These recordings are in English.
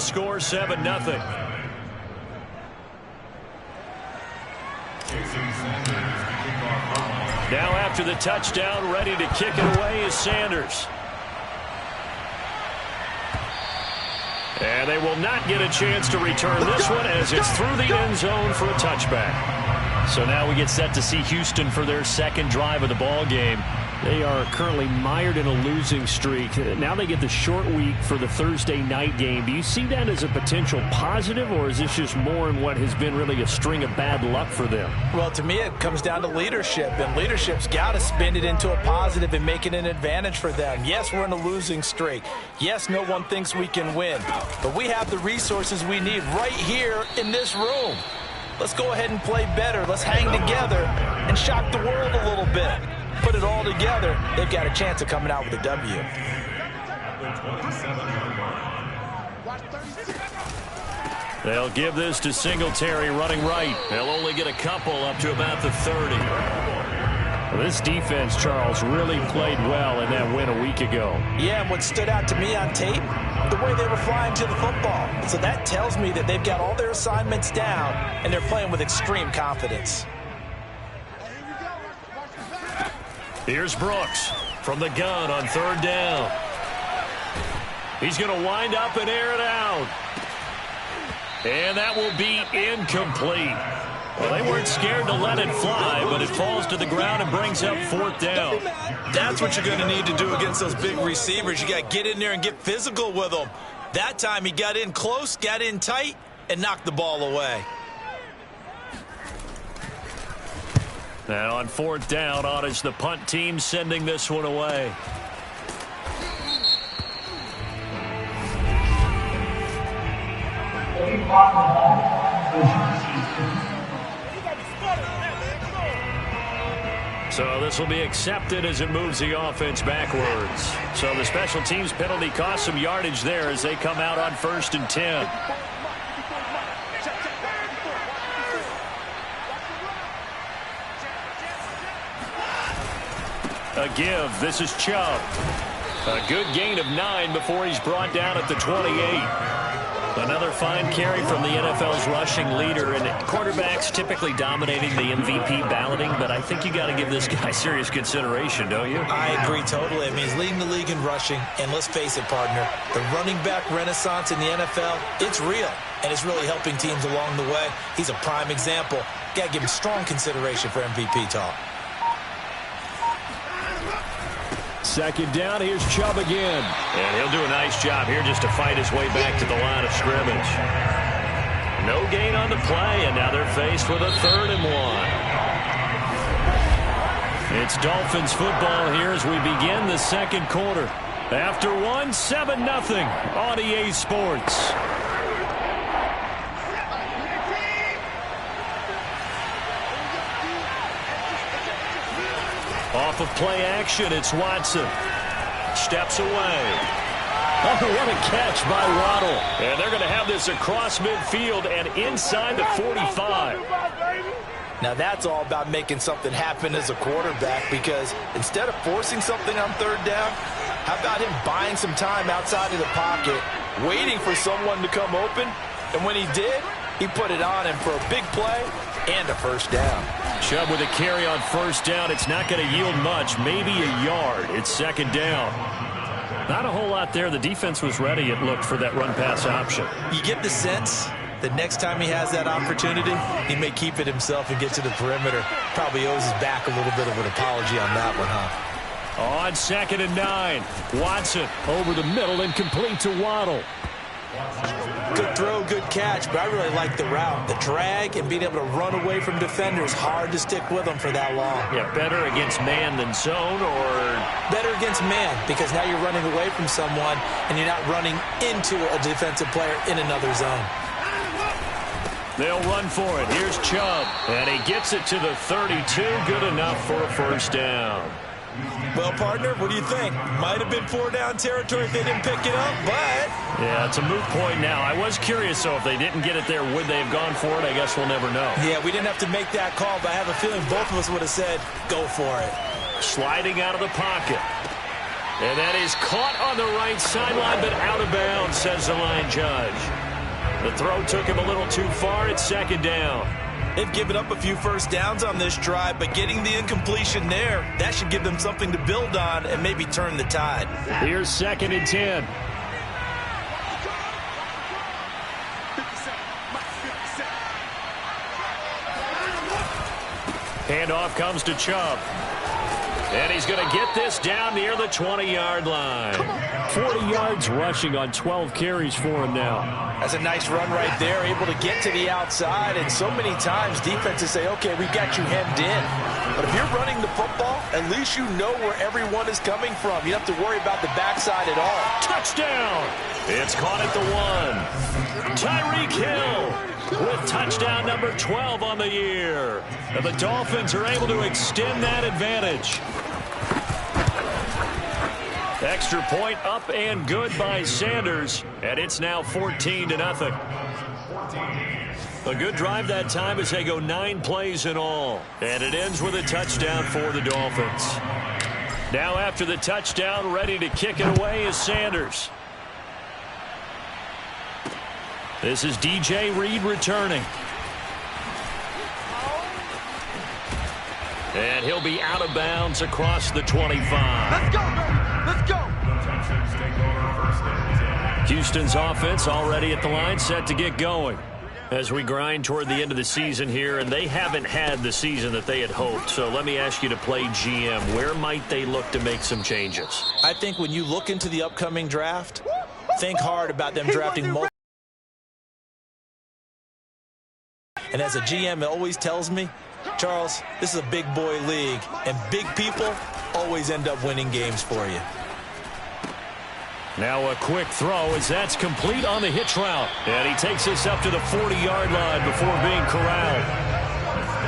score 7-0. Now after the touchdown, ready to kick it away is Sanders. And they will not get a chance to return this one as it's through the end zone for a touchback. So now we get set to see Houston for their second drive of the ball game. They are currently mired in a losing streak. Now they get the short week for the Thursday night game. Do you see that as a potential positive, or is this just more in what has been really a string of bad luck for them? Well, to me, it comes down to leadership, and leadership's got to spin it into a positive and make it an advantage for them. Yes, we're in a losing streak. Yes, no one thinks we can win, but we have the resources we need right here in this room. Let's go ahead and play better. Let's hang together and shock the world a little bit. Put it all together, they've got a chance of coming out with a W. They'll give this to Singletary running right. They'll only get a couple up to about the 30. Well, this defense, Charles, really played well in that win a week ago. Yeah, and what stood out to me on tape, the way they were flying to the football. So that tells me that they've got all their assignments down, and they're playing with extreme confidence. Here's Brooks from the gun on third down. He's going to wind up and air it out. And that will be incomplete. Well, they weren't scared to let it fly, but it falls to the ground and brings up fourth down. That's what you're going to need to do against those big receivers. You got to get in there and get physical with them. That time he got in close, got in tight, and knocked the ball away. Now on fourth down, on is the punt team sending this one away. So this will be accepted as it moves the offense backwards. So the special teams penalty cost some yardage there as they come out on 1st and 10. A give. This is Chubb. A good gain of 9 before he's brought down at the 28. Another fine carry from the NFL's rushing leader, and quarterbacks typically dominating the MVP balloting, but I think you got to give this guy serious consideration, don't you? I agree totally. I mean, he's leading the league in rushing, and let's face it, partner, the running back renaissance in the NFL, it's real, and it's really helping teams along the way. He's a prime example. Got to give him strong consideration for MVP talk. Second down, here's Chubb again. And he'll do a nice job here just to fight his way back to the line of scrimmage. No gain on the play, and now they're faced with a 3rd and 1. It's Dolphins football here as we begin the second quarter. After one, 7-0 on EA Sports. Off of play action, it's Watson. Steps away. Oh, what a catch by Waddle. And they're going to have this across midfield and inside the 45. Now that's all about making something happen as a quarterback, because instead of forcing something on 3rd down, how about him buying some time outside of the pocket, waiting for someone to come open, and when he did, he put it on him for a big play and a 1st down. Chubb with a carry on 1st down. It's not going to yield much, maybe a yard. It's 2nd down. Not a whole lot there. The defense was ready, it looked, for that run-pass option. You get the sense that next time he has that opportunity, he may keep it himself and get to the perimeter. Probably owes his back a little bit of an apology on that one, huh? On 2nd and 9. Watson over the middle and complete to Waddle. Good throw, good catch, but I really like the route. The drag and being able to run away from defenders, hard to stick with them for that long. Yeah, better against man than zone, or? Better against man, because now you're running away from someone and you're not running into a defensive player in another zone. They'll run for it. Here's Chubb, and he gets it to the 32. Good enough for a 1st down. Well, partner, what do you think? Might have been 4-down territory if they didn't pick it up, but... Yeah, it's a moot point now. I was curious, though, if they didn't get it there, would they have gone for it? I guess we'll never know. Yeah, we didn't have to make that call, but I have a feeling both of us would have said, go for it. Sliding out of the pocket. And that is caught on the right sideline, but out of bounds, says the line judge. The throw took him a little too far. It's second down. They've given up a few first downs on this drive, but getting the incompletion there, that should give them something to build on and maybe turn the tide. Here's 2nd and 10. Handoff comes to Chubb. And he's going to get this down near the 20-yard line. 40 yards rushing on 12 carries for him now. That's a nice run right there, able to get to the outside. And so many times defenses say, okay, we've got you hemmed in. But if you're running the football, at least you know where everyone is coming from. You don't have to worry about the backside at all. Touchdown! It's caught at the 1. Tyreek Hill with touchdown number 12 on the year. And the Dolphins are able to extend that advantage. Extra point up and good by Sanders, and it's now 14-0. A good drive that time as they go 9 plays in all, and it ends with a touchdown for the Dolphins. Now after the touchdown, ready to kick it away is Sanders. This is DJ Reed returning. And he'll be out of bounds across the 25. Let's go, man. Let's go. Houston's offense already at the line, set to get going. As we grind toward the end of the season here, and they haven't had the season that they had hoped. So let me ask you to play GM. Where might they look to make some changes? I think when you look into the upcoming draft, think hard about them drafting multiple. And as a GM, it always tells me, Charles, this is a big boy league, and big people always end up winning games for you. Now a quick throw as that's complete on the hitch route. And he takes us up to the 40-yard line before being corralled.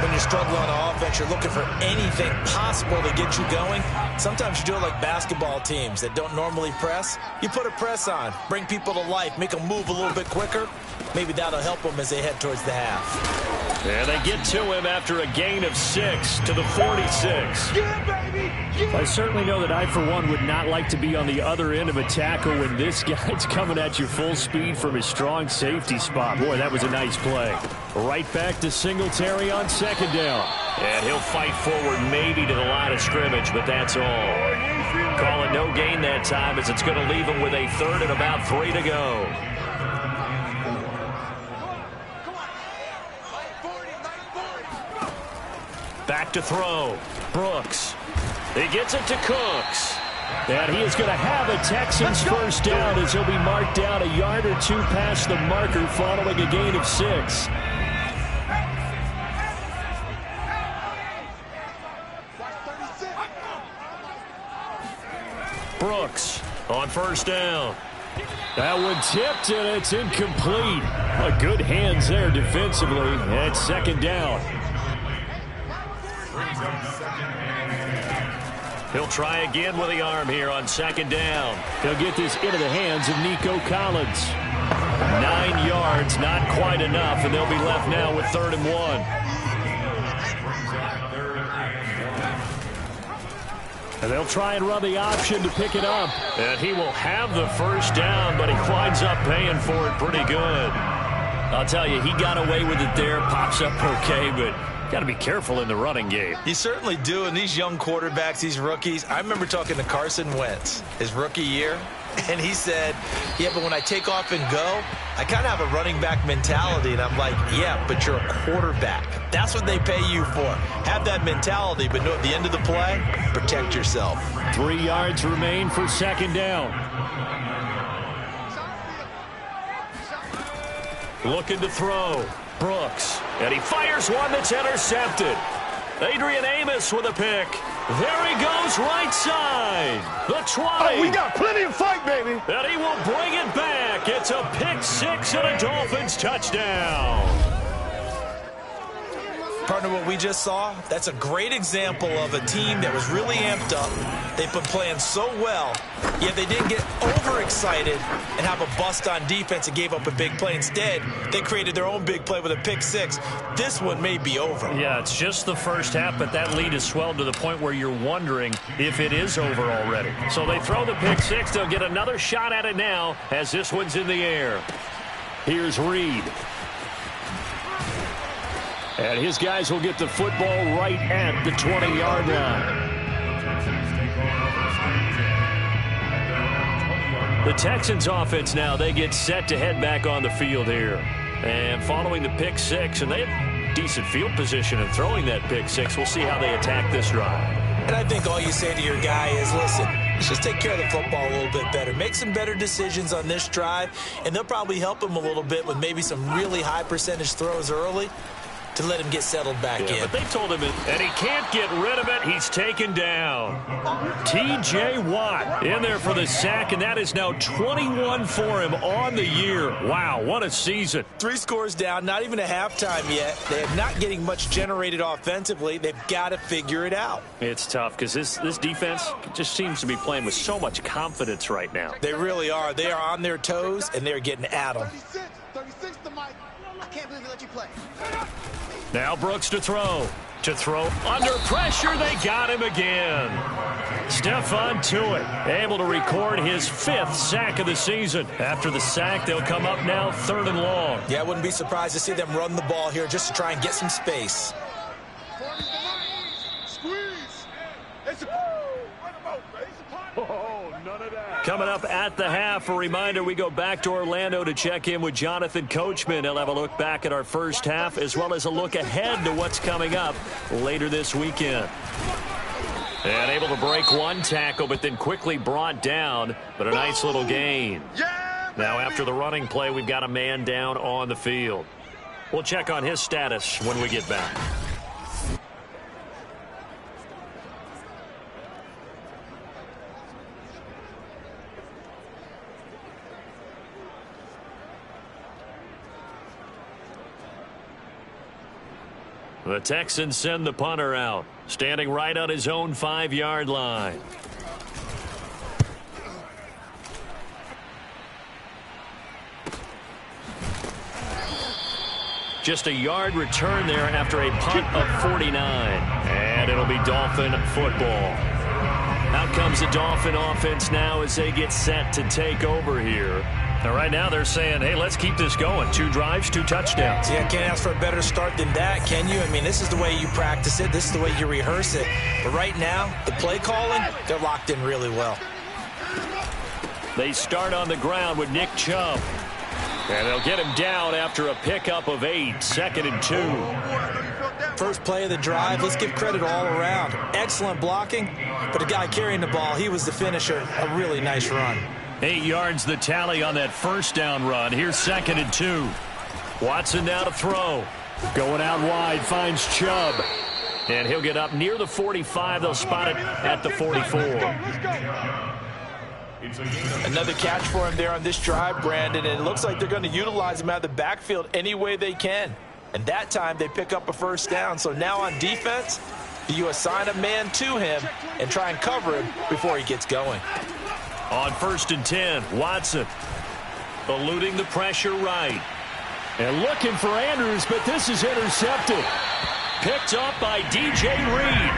When you're struggling on offense, you're looking for anything possible to get you going. Sometimes you do it like basketball teams that don't normally press. You put a press on, bring people to life, make them move a little bit quicker. Maybe that'll help them as they head towards the half. And they get to him after a gain of 6 to the 46. Yeah, baby. Yeah. I certainly know that I, for one, would not like to be on the other end of a tackle when this guy's coming at you full speed from his strong safety spot. Boy, that was a nice play. Right back to Singletary on 2nd down. And he'll fight forward maybe to the line of scrimmage, but that's all. Call it no gain that time as it's going to leave him with a 3rd and about 3 to go. Back to throw. Brooks. He gets it to Cooks. And he is going to have a Texans first down as he'll be marked down a yard or 2 past the marker following a gain of 6. Brooks on first down. That one tipped, and it's incomplete. Good hands there defensively. And it's 2nd down. He'll try again with the arm here on 2nd down. He'll get this into the hands of Nico Collins. 9 yards, not quite enough, and they'll be left now with 3rd and 1. And they'll try and run the option to pick it up. And he will have the first down, but he winds up paying for it pretty good. I'll tell you, he got away with it there, pops up okay, but got to be careful in the running game. You certainly do, and these young quarterbacks, these rookies. I remember talking to Carson Wentz his rookie year, and he said, yeah, but when I take off and go, I kind of have a running back mentality. And I'm like, yeah, but you're a quarterback. That's what they pay you for. Have that mentality, but no, at the end of the play, protect yourself. 3 yards remain for 2nd down. Looking to throw. Brooks. And he fires one that's intercepted. Adrian Amos with a pick. There he goes, right side. The 20. Oh, we got plenty of fight, baby. And he will bring it back. It's a pick 6 and a Dolphins touchdown. Partner, what we just saw, that's a great example of a team that was really amped up. They've been playing so well, yet they didn't get overexcited and have a bust on defense and gave up a big play. Instead, they created their own big play with a pick 6. This one may be over. Yeah, it's just the first half, but that lead has swelled to the point where you're wondering if it is over already. So they throw the pick 6. They'll get another shot at it now as this one's in the air. Here's Reed. And his guys will get the football right at the 20-yard line. The Texans offense now, they get set to head back on the field here. And following the pick six, and they have decent field position and throwing that pick six, we'll see how they attack this drive. And I think all you say to your guy is, listen, let's just take care of the football a little bit better. Make some better decisions on this drive, and they'll probably help him a little bit with maybe some really high percentage throws early to let him get settled back in. But they told him, and he can't get rid of it. He's taken down. T.J. Watt in there for the sack, and that is now 21 for him on the year. Wow, what a season. 3 scores down, not even a halftime yet. They are not getting much generated offensively. They've got to figure it out. It's tough because this defense just seems to be playing with so much confidence right now. They really are. They are on their toes, and they're getting at them. 36 to Mike. I can't believe they let you play. Now Brooks to throw. Under pressure, they got him again. Stephon Tuitt able to record his 5th sack of the season. After the sack, they'll come up now 3rd and long. Yeah, I wouldn't be surprised to see them run the ball here just to try and get some space. Coming up at the half, a reminder, we go back to Orlando to check in with Jonathan Coachman. He'll have a look back at our first half as well as a look ahead to what's coming up later this weekend. And able to break one tackle, but then quickly brought down, but a nice little gain. Now after the running play, we've got a man down on the field. We'll check on his status when we get back. The Texans send the punter out, standing right on his own 5-yard line. Just a yard return there after a punt of 49. And it'll be Dolphin football. Out comes the Dolphin offense now as they get set to take over here. And right now they're saying, hey, let's keep this going. 2 drives, 2 touchdowns. Yeah, can't ask for a better start than that, can you? I mean, this is the way you practice it. This is the way you rehearse it. But right now, the play calling, they're locked in really well. They start on the ground with Nick Chubb. And they'll get him down after a pickup of 8, 2nd and 2. First play of the drive, let's give credit all around. Excellent blocking, but the guy carrying the ball, he was the finisher. A really nice run. 8 yards the tally on that first down run. Here's 2nd and 2. Watson now to throw. Going out wide, finds Chubb. And he'll get up near the 45. They'll spot it at the 44. Another catch for him there on this drive, Brandon, and it looks like they're going to utilize him out of the backfield any way they can. And that time they pick up a first down. So now on defense, you assign a man to him and try and cover him before he gets going. On 1st and 10, Watson eluding the pressure right. And looking for Andrews, but this is intercepted. Picked up by DJ Reed.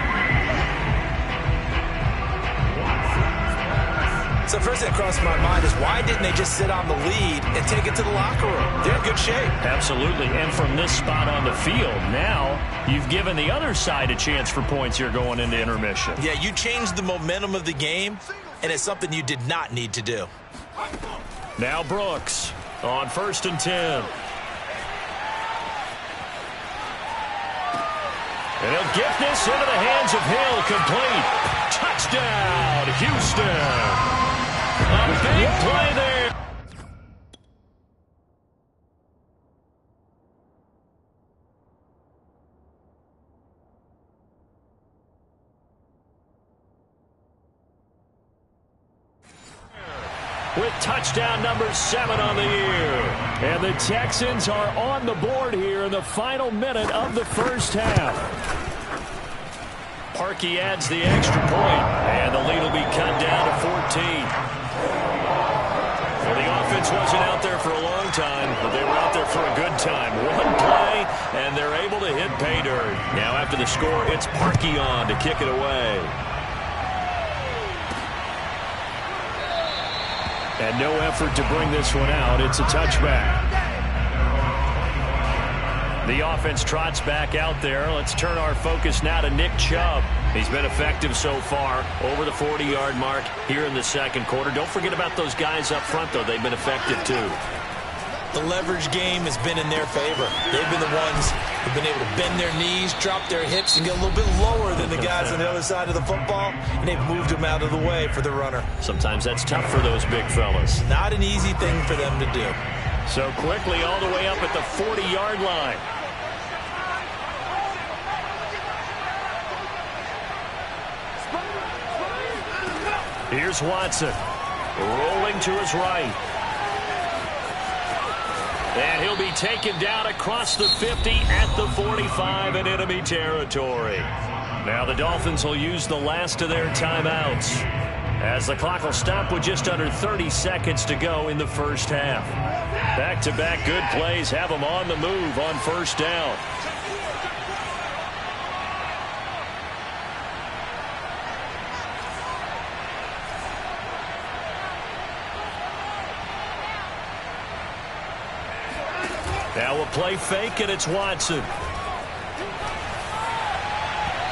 So first thing that crossed my mind is why didn't they just sit on the lead and take it to the locker room? They're in good shape. Absolutely, and from this spot on the field, now you've given the other side a chance for points here going into intermission. Yeah, you changed the momentum of the game, and it's something you did not need to do. Now Brooks on 1st and 10. And he'll get this into the hands of Hill, complete. Touchdown, Houston. A big play there. With touchdown number 7 on the year. And the Texans are on the board here in the final minute of the first half. Parkey adds the extra point, and the lead will be cut down to 14. Well, the offense wasn't out there for a long time, but they were out there for a good time. One play, and they're able to hit pay dirt. Now after the score, it's Parkey on to kick it away. And no effort to bring this one out. It's a touchback. The offense trots back out there. Let's turn our focus now to Nick Chubb. He's been effective so far, over the 40-yard mark here in the second quarter. Don't forget about those guys up front, though. They've been effective, too. The leverage game has been in their favor. They've been the ones who've been able to bend their knees, drop their hips, and get a little bit lower than the guys on the other side of the football, and they've moved them out of the way for the runner. Sometimes that's tough for those big fellas. Not an easy thing for them to do. So quickly all the way up at the 40-yard line. Here's Watson, rolling to his right. And he'll be taken down across the 50 at the 45 in enemy territory. Now the Dolphins will use the last of their timeouts, as the clock will stop with just under 30 seconds to go in the first half. Back-to-back good plays have them on the move on first down. Now we'll play fake, and it's Watson.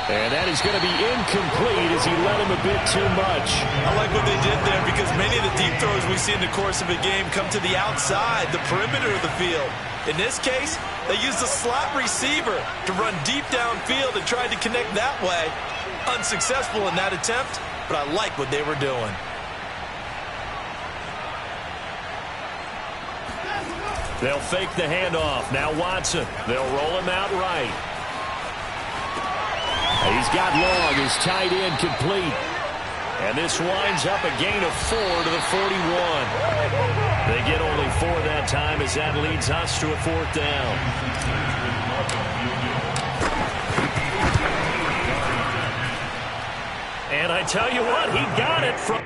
And that is going to be incomplete as he led him a bit too much. I like what they did there, because many of the deep throws we see in the course of a game come to the outside, the perimeter of the field. In this case, they used a slot receiver to run deep downfield and tried to connect that way. Unsuccessful in that attempt, but I like what they were doing. They'll fake the handoff. Now Watson. They'll roll him out right. He's got long. His tight end complete. And this winds up a gain of 4 to the 41. They get only 4 that time, as that leads us to a 4th down. And I tell you what, he got it from...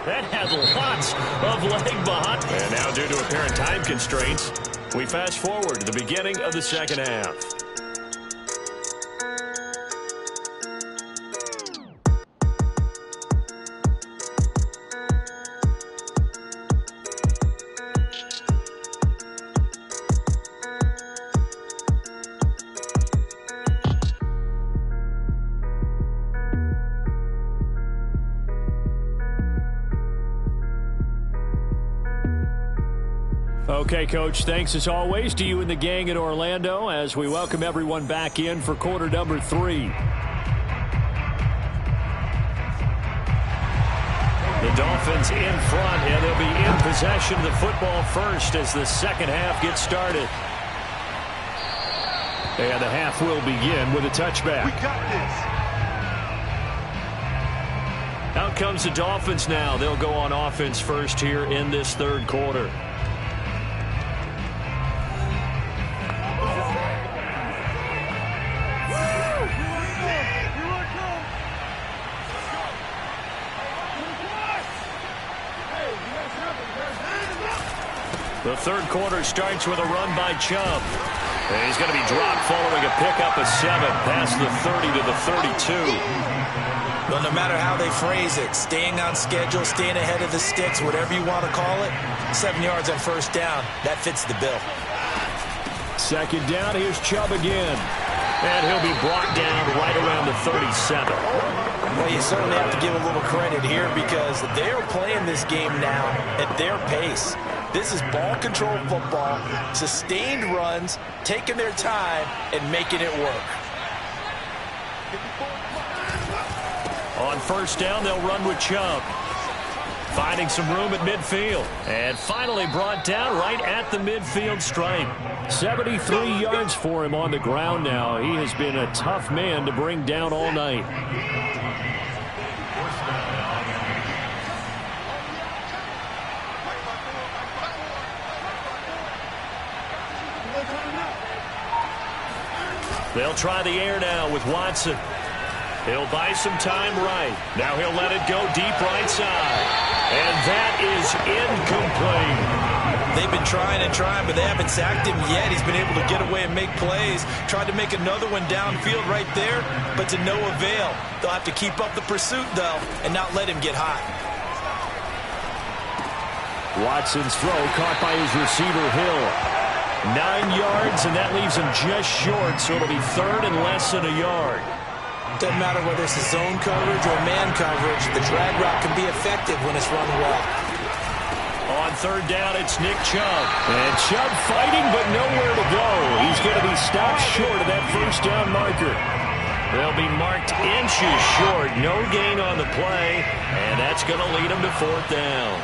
That had lots of leg behind. And now, due to apparent time constraints, we fast forward to the beginning of the second half. Okay, Coach, thanks as always to you and the gang in Orlando as we welcome everyone back in for quarter number 3. The Dolphins in front, and they'll be in possession of the football first as the second half gets started. And the half will begin with a touchback. We got this. Out comes the Dolphins now. They'll go on offense first here in this third quarter. The third quarter starts with a run by Chubb. And he's going to be dropped following a pickup of 7 past the 30 to the 32. Well, no matter how they phrase it, staying on schedule, staying ahead of the sticks, whatever you want to call it, 7 yards on first down, that fits the bill. Second down, here's Chubb again. And he'll be brought down right around the 37. Well, you certainly have to give a little credit here because they're playing this game now at their pace. This is ball control football, sustained runs, taking their time, and making it work. On first down, they'll run with Chubb. Finding some room at midfield. And finally brought down right at the midfield stripe. 73 yards for him on the ground now. He has been a tough man to bring down all night. They'll try the air now with Watson. He'll buy some time right. Now he'll let it go deep right side. And that is incomplete. They've been trying and trying, but they haven't sacked him yet. He's been able to get away and make plays. Tried to make another one downfield right there, but to no avail. They'll have to keep up the pursuit, though, and not let him get hot. Watson's throw caught by his receiver, Hill. 9 yards, and that leaves him just short, so it'll be third and less than a yard. Doesn't matter whether it's a zone coverage or man coverage, the drag route can be effective when it's run well. On third down, it's Nick Chubb. And Chubb fighting, but nowhere to go. He's going to be stopped short of that first down marker. They'll be marked inches short. No gain on the play, and that's going to lead him to fourth down.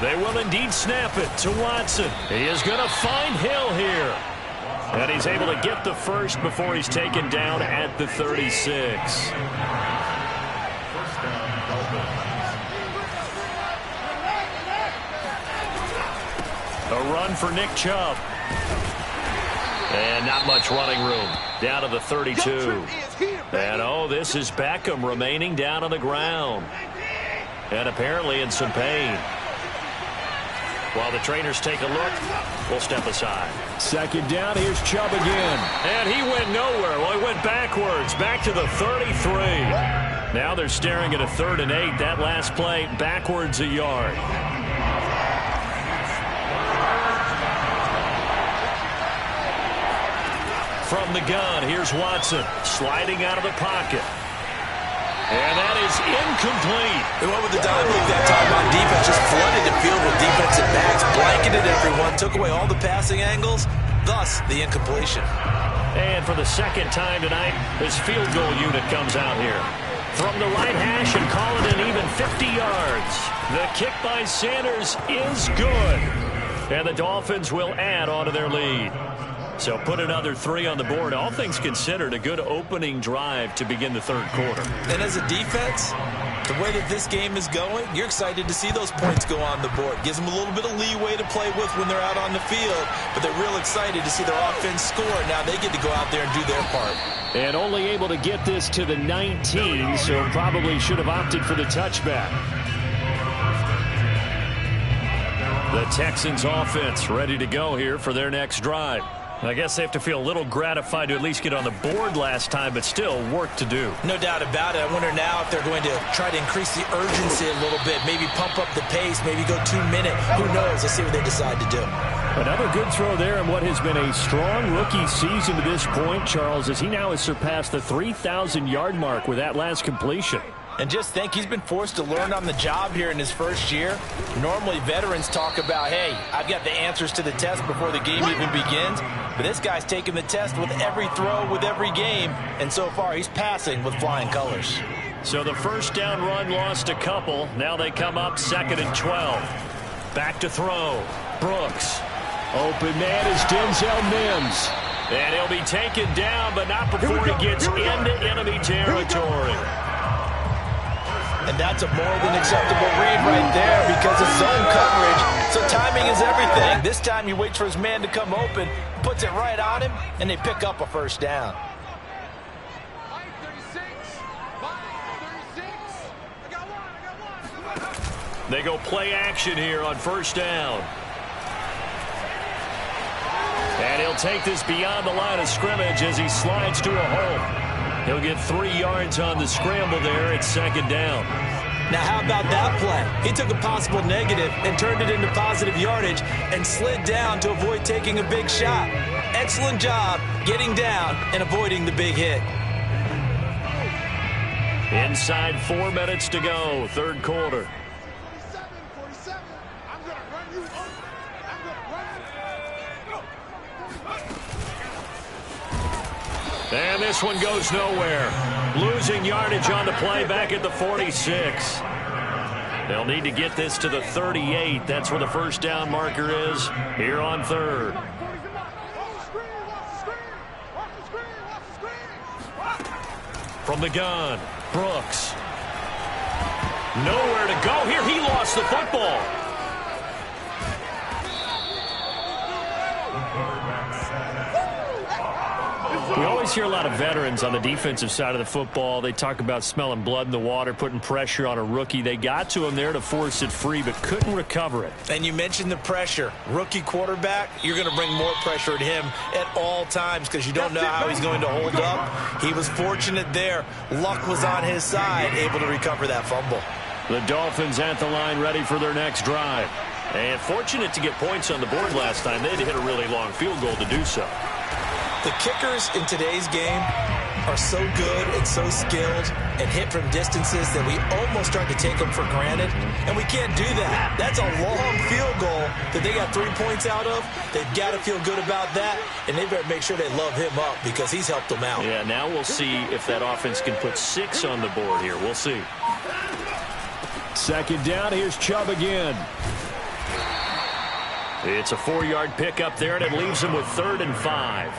They will indeed snap it to Watson. He is going to find Hill here. And he's able to get the first before he's taken down at the 36. A run for Nick Chubb. And not much running room. Down to the 32. And oh, this is Beckham remaining down on the ground. And apparently in some pain. While the trainers take a look, we'll step aside. Second down, here's Chubb again. And he went nowhere. Well, he went backwards, back to the 33. Now they're staring at a 3rd and 8. That last play, backwards a yard. From the gun, here's Watson, sliding out of the pocket. And that is incomplete. They went with the dime look that time on defense. Just flooded the field with defensive backs, blanketed everyone, took away all the passing angles, thus the incompletion. And for the second time tonight, this field goal unit comes out here. From the right hash and call it an even 50 yards. The kick by Sanders is good. And the Dolphins will add on to their lead. So put another 3 on the board. All things considered, a good opening drive to begin the third quarter. And as a defense, The way that this game is going, you're excited to see those points go on the board. Gives them a little bit of leeway to play with when they're out on the field, but they're real excited to see their offense score. Now they get to go out there and do their part. And only able to get this to the 19, so probably should have opted for the touchback. The Texans offense ready to go here for their next drive. I guess they have to feel a little gratified to at least get on the board last time, but still work to do. No doubt about it. I wonder now if they're going to try to increase the urgency a little bit, maybe pump up the pace, maybe go 2-minute. Who knows? Let's see what they decide to do. Another good throw there in what has been a strong rookie season to this point, Charles, as he now has surpassed the 3,000-yard mark with that last completion. And just think, he's been forced to learn on the job here in his first year. Normally, veterans talk about, hey, I've got the answers to the test before the game even begins. But this guy's taking the test with every throw, with every game. And so far, he's passing with flying colors. So the first down run lost a couple. Now they come up 2nd and 12. Back to throw. Brooks. Open man is Denzel Mims. And he'll be taken down, but not before he gets into enemy territory. And that's a more than acceptable read right there because it's zone coverage. So timing is everything. This time he waits for his man to come open, puts it right on him, and they pick up a first down. They go play action here on first down. And he'll take this beyond the line of scrimmage as he slides to a hole. He'll get 3 yards on the scramble there at 2nd down. Now, how about that play? He took a possible negative and turned it into positive yardage and slid down to avoid taking a big shot. Excellent job getting down and avoiding the big hit. Inside 4 minutes to go, 3rd quarter. And this one goes nowhere. Losing yardage on the play back at the 46. They'll need to get this to the 38. That's where the first down marker is here on 3rd. From the gun, Brooks. Nowhere to go here. He lost the football. We always hear a lot of veterans on the defensive side of the football. They talk about smelling blood in the water, putting pressure on a rookie. They got to him there to force it free, but couldn't recover it. And you mentioned the pressure. Rookie quarterback, you're going to bring more pressure at him at all times because you don't know how he's going to hold up. He was fortunate there. Luck was on his side, able to recover that fumble. The Dolphins at the line ready for their next drive. And fortunate to get points on the board last time. They had to hit a really long field goal to do so. The kickers in today's game are so good and so skilled and hit from distances that we almost start to take them for granted, and we can't do that. That's a long field goal that they got 3 points out of. They've got to feel good about that, and they better make sure they love him up because he's helped them out. Yeah, now we'll see if that offense can put 6 on the board here. We'll see. 2nd down, here's Chubb again. It's a 4-yard pickup there, and it leaves him with 3rd and 5.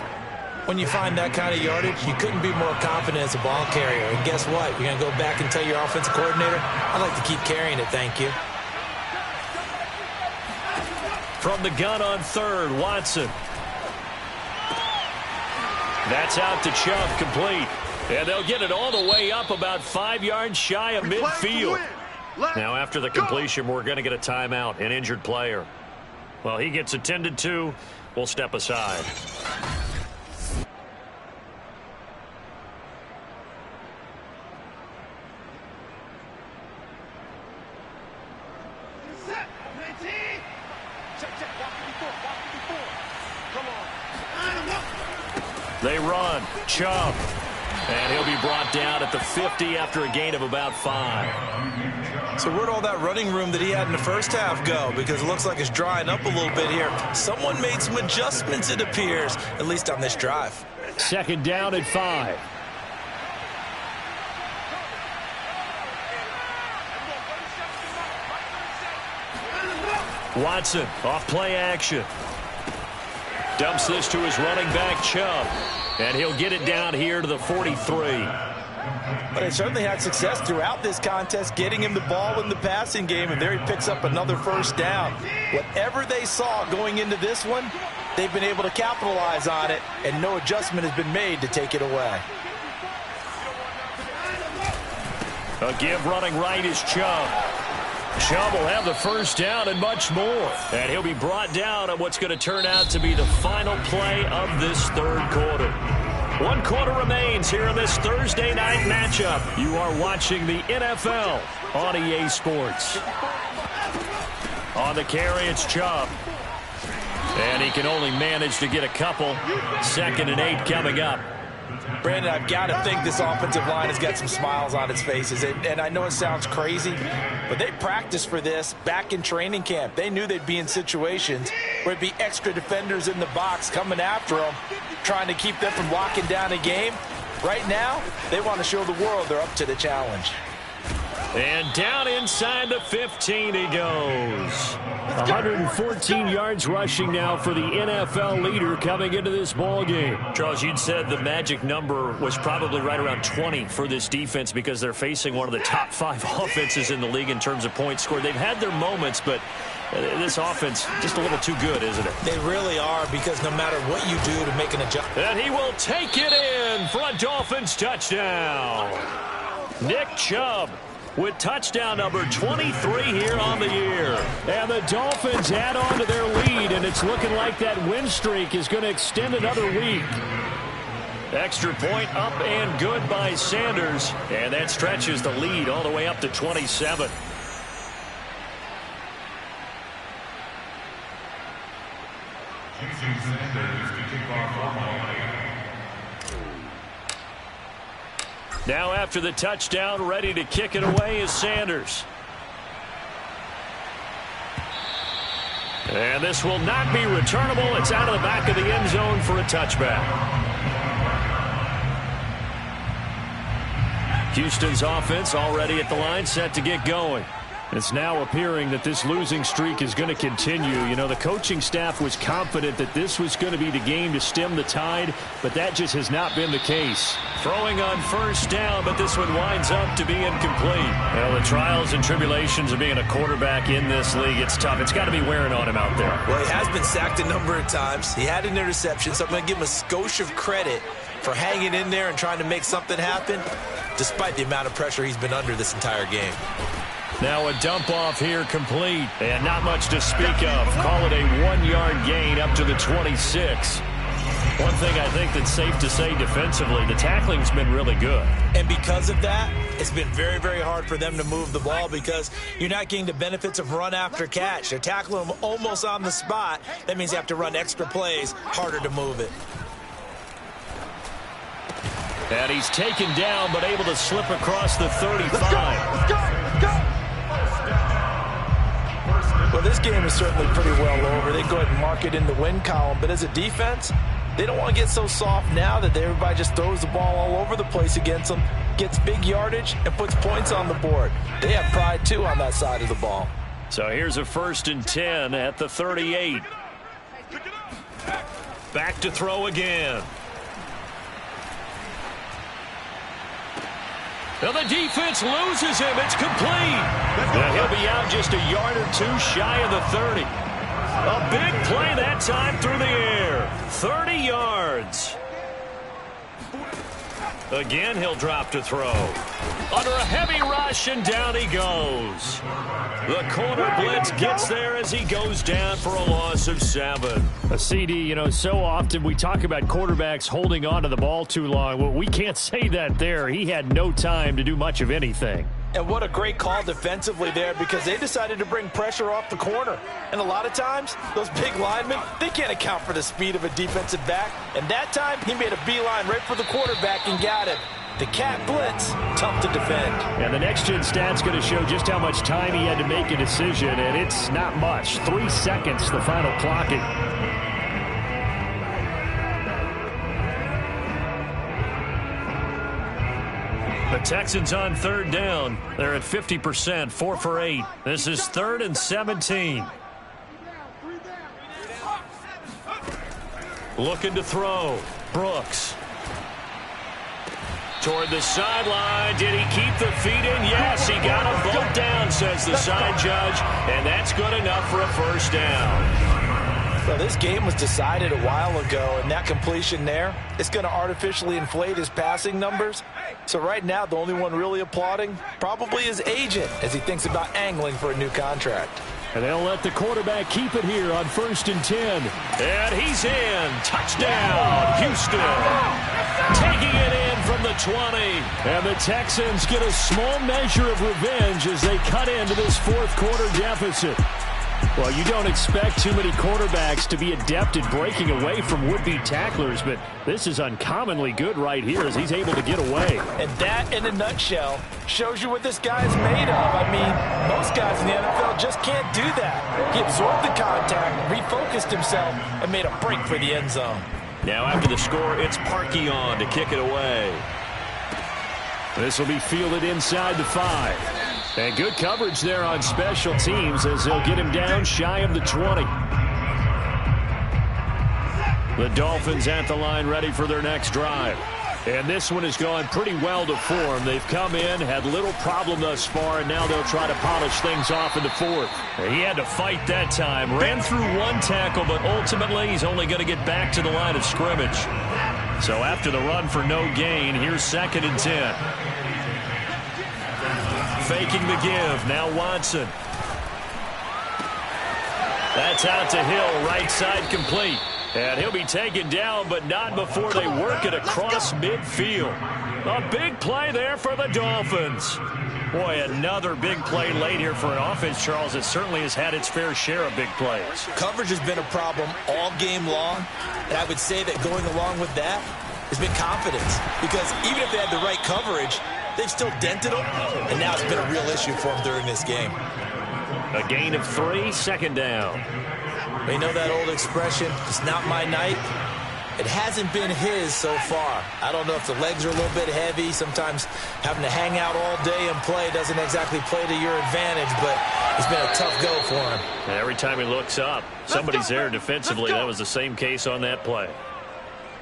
When you find that kind of yardage, you couldn't be more confident as a ball carrier. And guess what? You're going to go back and tell your offensive coordinator, I'd like to keep carrying it, thank you. From the gun on 3rd, Watson. That's out to Chubb, complete. And they'll get it all the way up about 5 yards shy of midfield. Now after the completion, we're going to get a timeout, an injured player. Well, he gets attended to. We'll step aside. They run. Chubb. And he'll be brought down at the 50 after a gain of about 5. So where'd all that running room that he had in the first half go? Because it looks like it's drying up a little bit here. Someone made some adjustments, it appears, at least on this drive. 2nd down at 5. Watson off play action. Dumps this to his running back, Chubb. And he'll get it down here to the 43. But they certainly had success throughout this contest, getting him the ball in the passing game, and there he picks up another first down. Whatever they saw going into this one, they've been able to capitalize on it, and no adjustment has been made to take it away. A give running right is Chubb. Chubb will have the first down and much more. And he'll be brought down on what's going to turn out to be the final play of this third quarter. 1 quarter remains here in this Thursday night matchup. You are watching the NFL on EA Sports. On the carry, it's Chubb. And he can only manage to get a couple. 2nd and 8 coming up. Brandon, I've got to think this offensive line has got some smiles on its faces. And I know it sounds crazy, but they practiced for this back in training camp. They knew they'd be in situations where it'd be extra defenders in the box coming after them, trying to keep them from locking down a game. Right now, they want to show the world they're up to the challenge. And down inside the 15 he goes. 114 yards rushing now for the NFL leader coming into this ball game. Charles, you'd said the magic number was probably right around 20 for this defense because they're facing one of the top 5 offenses in the league in terms of points scored. They've had their moments, but this offense just a little too good, isn't it? They really are, because no matter what you do to make an adjustment. And he will take it in for a Dolphins touchdown. Nick Chubb with touchdown number 23 here on the year. And the Dolphins add on to their lead, and it's looking like that win streak is going to extend another week. Extra point up and good by Sanders, and that stretches the lead all the way up to 27. Now after the touchdown, ready to kick it away is Sanders. And this will not be returnable. It's out of the back of the end zone for a touchback. Houston's offense already at the line, set to get going. It's now appearing that this losing streak is going to continue. You know, the coaching staff was confident that this was going to be the game to stem the tide, but that just has not been the case. Throwing on first down, but this one winds up to be incomplete. Well, the trials and tribulations of being a quarterback in this league, it's tough. It's got to be wearing on him out there. Well, he has been sacked a number of times. He had an interception, so I'm going to give him a skosh of credit for hanging in there and trying to make something happen, despite the amount of pressure he's been under this entire game. Now a dump off here complete, and not much to speak of. Call it a 1-yard gain up to the 26. One thing I think that's safe to say defensively, the tackling's been really good. And because of that, it's been very, very hard for them to move the ball because you're not getting the benefits of run after catch. They're tackling them almost on the spot. That means you have to run extra plays, harder to move it. And he's taken down, but able to slip across the 35. Let's go! Let's go! Well, this game is certainly pretty well over. They go ahead and mark it in the win column. But as a defense, they don't want to get so soft now that everybody just throws the ball all over the place against them, gets big yardage, and puts points on the board. They have pride, too, on that side of the ball. So here's a 1st and 10 at the 38. Back to throw again. Well, the defense loses him. It's complete. And he'll be out just a yard or two shy of the 30. A big play that time through the air. 30 yards. Again, he'll drop to throw. Under a heavy rush, and down he goes. The corner blitz gets there as he goes down for a loss of 7. A CD, you know, so often we talk about quarterbacks holding on to the ball too long. Well, we can't say that there. He had no time to do much of anything. And what a great call defensively there, because they decided to bring pressure off the corner. And a lot of times, those big linemen, they can't account for the speed of a defensive back. And that time, he made a beeline right for the quarterback and got him. The cat blitz, tough to defend. And the next-gen stat's going to show just how much time he had to make a decision, and it's not much. 3 seconds, the final clocking. The Texans on 3rd down. They're at 50%, 4 for 8. This is 3rd and 17. Looking to throw. Brooks. Toward the sideline. Did he keep the feet in? Yes, he got him both down, says the side judge. And that's good enough for a first down. Well, this game was decided a while ago, and that completion there, it's going to artificially inflate his passing numbers. So right now, the only one really applauding probably his agent as he thinks about angling for a new contract. And they'll let the quarterback keep it here on 1st and 10. And he's in. Touchdown, Houston. Taking it in from the 20. And the Texans get a small measure of revenge as they cut into this fourth quarter deficit. Well, you don't expect too many quarterbacks to be adept at breaking away from would-be tacklers, but this is uncommonly good right here as he's able to get away. And that, in a nutshell, shows you what this guy's made of. I mean, most guys in the NFL just can't do that. He absorbed the contact, refocused himself, and made a break for the end zone. Now after the score, it's Parkey on to kick it away. This will be fielded inside the 5. And good coverage there on special teams as they'll get him down shy of the 20. The Dolphins at the line ready for their next drive. And this one has gone pretty well to form. They've come in, had little problem thus far, and now they'll try to polish things off in the fourth. He had to fight that time. Ran through one tackle, but ultimately he's only going to get back to the line of scrimmage. So after the run for no gain, here's 2nd and 10. Faking the give. Now Watson. That's out to Hill. Right side complete. And he'll be taken down, but not before they work it across midfield. A big play there for the Dolphins. Boy, another big play late here for an offense, Charles, that certainly has had its fair share of big plays. Coverage has been a problem all game long, and I would say that going along with that has been confidence. Because even if they had the right coverage, they've still dented them, and now it's been a real issue for them during this game. A gain of 3, 2nd down. You know that old expression, it's not my night? It hasn't been his so far. I don't know if the legs are a little bit heavy. Sometimes having to hang out all day and play doesn't exactly play to your advantage, but it's been a tough go for him. And every time he looks up, somebody's there defensively. That was the same case on that play.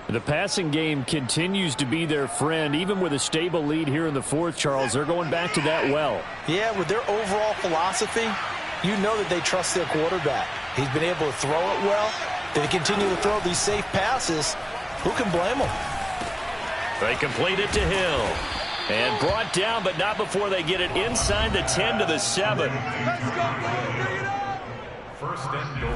The passing game continues to be their friend. Even with a stable lead here in the fourth, Charles, they're going back to that well. Yeah, with their overall philosophy, you know that they trust their quarterback. He's been able to throw it well. They continue to throw these safe passes. Who can blame them? They complete it to Hill. And brought down, but not before they get it inside the 10 to the 7. First and goal.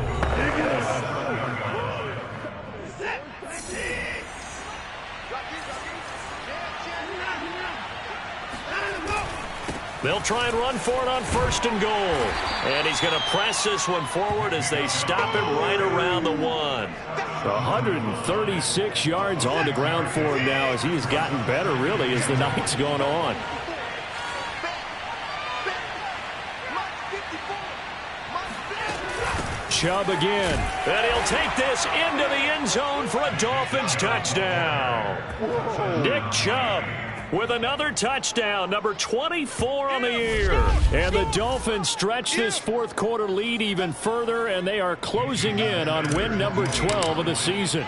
They'll try and run for it on 1st and goal. And he's going to press this one forward as they stop it right around the 1. 136 yards on the ground for him now as he's gotten better, really, as the night's gone on. Chubb again. And he'll take this into the end zone for a Dolphins touchdown. Whoa. Nick Chubb with another touchdown, number 24 on the year. And the Dolphins stretch this fourth quarter lead even further, and they are closing in on win number 12 of the season.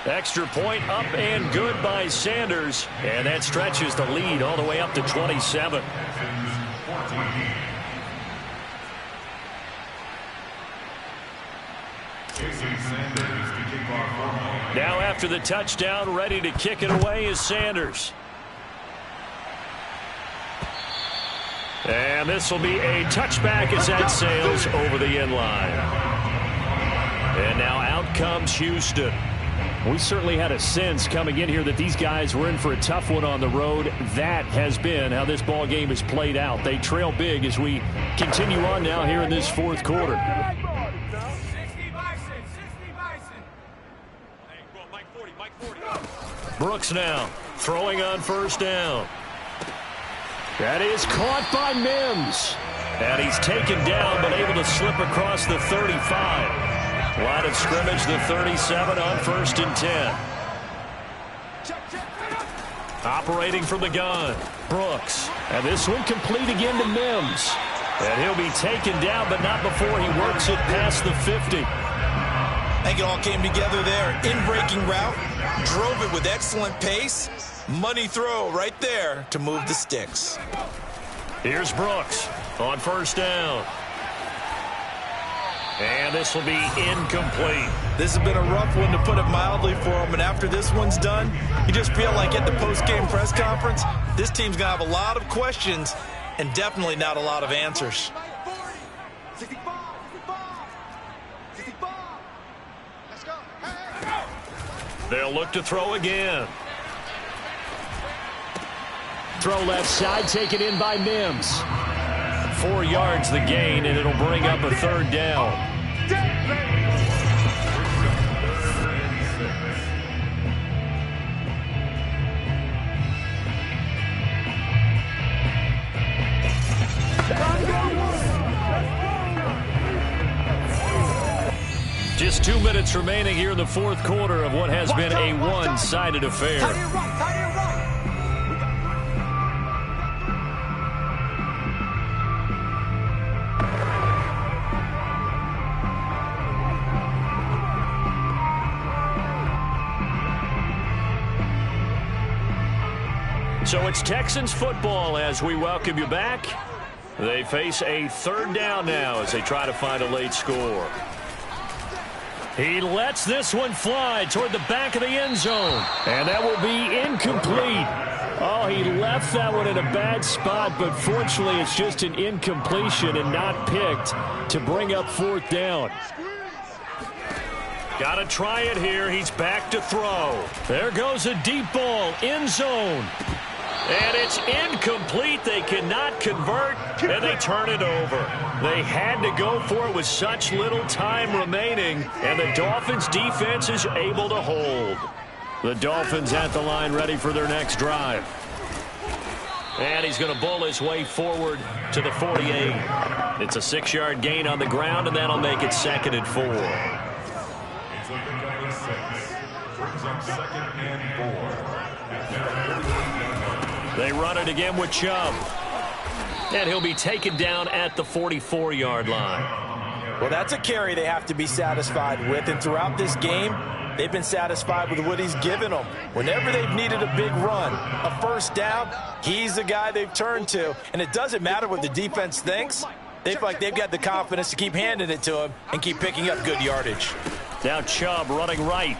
Extra point up and good by Sanders. And that stretches the lead all the way up to 27. Now after the touchdown, ready to kick it away is Sanders. And this will be a touchback as that sails over the end line. And now out comes Houston. We certainly had a sense coming in here that these guys were in for a tough one on the road. That has been how this ball game has played out. They trail big as we continue on now here in this fourth quarter. Brooks now throwing on 1st down. That is caught by Mims. And he's taken down but able to slip across the 35. Line of scrimmage, the 37 on 1st and 10. Operating from the gun, Brooks. And this one complete again to Mims. And he'll be taken down, but not before he works it past the 50. I think it all came together there. In-breaking route, drove it with excellent pace. Money throw right there to move the sticks. Here's Brooks on first down. And this will be incomplete. This has been a rough one, to put it mildly, for him. And after this one's done, you just feel like at the post-game press conference, this team's going to have a lot of questions and definitely not a lot of answers. 65. Let's go. They'll look to throw again. Throw left side, taken in by Mims. 4 yards the gain, and it'll bring up a third down. Just 2 minutes remaining here in the fourth quarter of what has been a one-sided affair. So it's Texans football as we welcome you back. They face a third down now as they try to find a late score. He lets this one fly toward the back of the end zone. And that will be incomplete. Oh, he left that one in a bad spot, but fortunately it's just an incompletion and not picked to bring up fourth down. Got to try it here. He's back to throw. There goes a deep ball, end zone. And it's incomplete. They cannot convert, and they turn it over. They had to go for it with such little time remaining, and the Dolphins' defense is able to hold. The Dolphins at the line ready for their next drive. And he's going to bowl his way forward to the 48. It's a 6-yard gain on the ground, and that'll make it 2nd and 4. It's a big guy 6. Brings up 2nd and 4. They run it again with Chubb. And he'll be taken down at the 44-yard line. Well, that's a carry they have to be satisfied with. And throughout this game, they've been satisfied with what he's given them. Whenever they've needed a big run, a first down, he's the guy they've turned to. And it doesn't matter what the defense thinks. They feel like they've got the confidence to keep handing it to him and keep picking up good yardage. Now Chubb running right.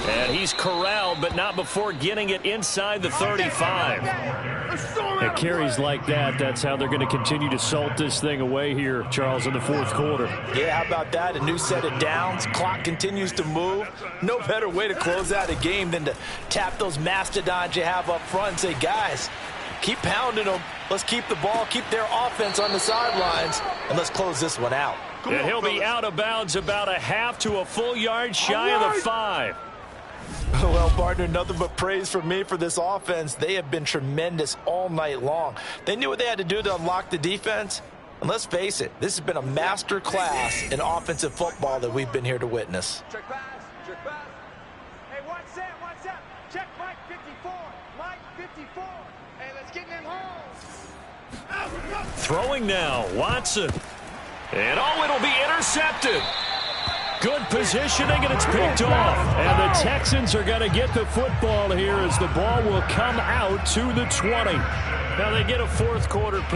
And he's corralled, but not before getting it inside the 35. At carries like that, that's how they're going to continue to salt this thing away here, Charles, in the fourth quarter. Yeah, how about that? A new set of downs. Clock continues to move. No better way to close out a game than to tap those mastodons you have up front and say, guys, keep pounding them. Let's keep the ball, keep their offense on the sidelines, and let's close this one out. And he'll be out of bounds about a half to a full yard shy of the 5. Well, partner, nothing but praise from me for this offense. They have been tremendous all night long. They knew what they had to do to unlock the defense. And let's face it, this has been a master class in offensive football that we've been here to witness. Check pass. Hey, what's that? Check Mike 54. Mike 54. Hey, let's get in them holes. Throwing now, Watson. And it'll be intercepted. Good positioning, and it's picked off. And the Texans are going to get the football here as the ball will come out to the 20. Now they get a fourth quarter pick.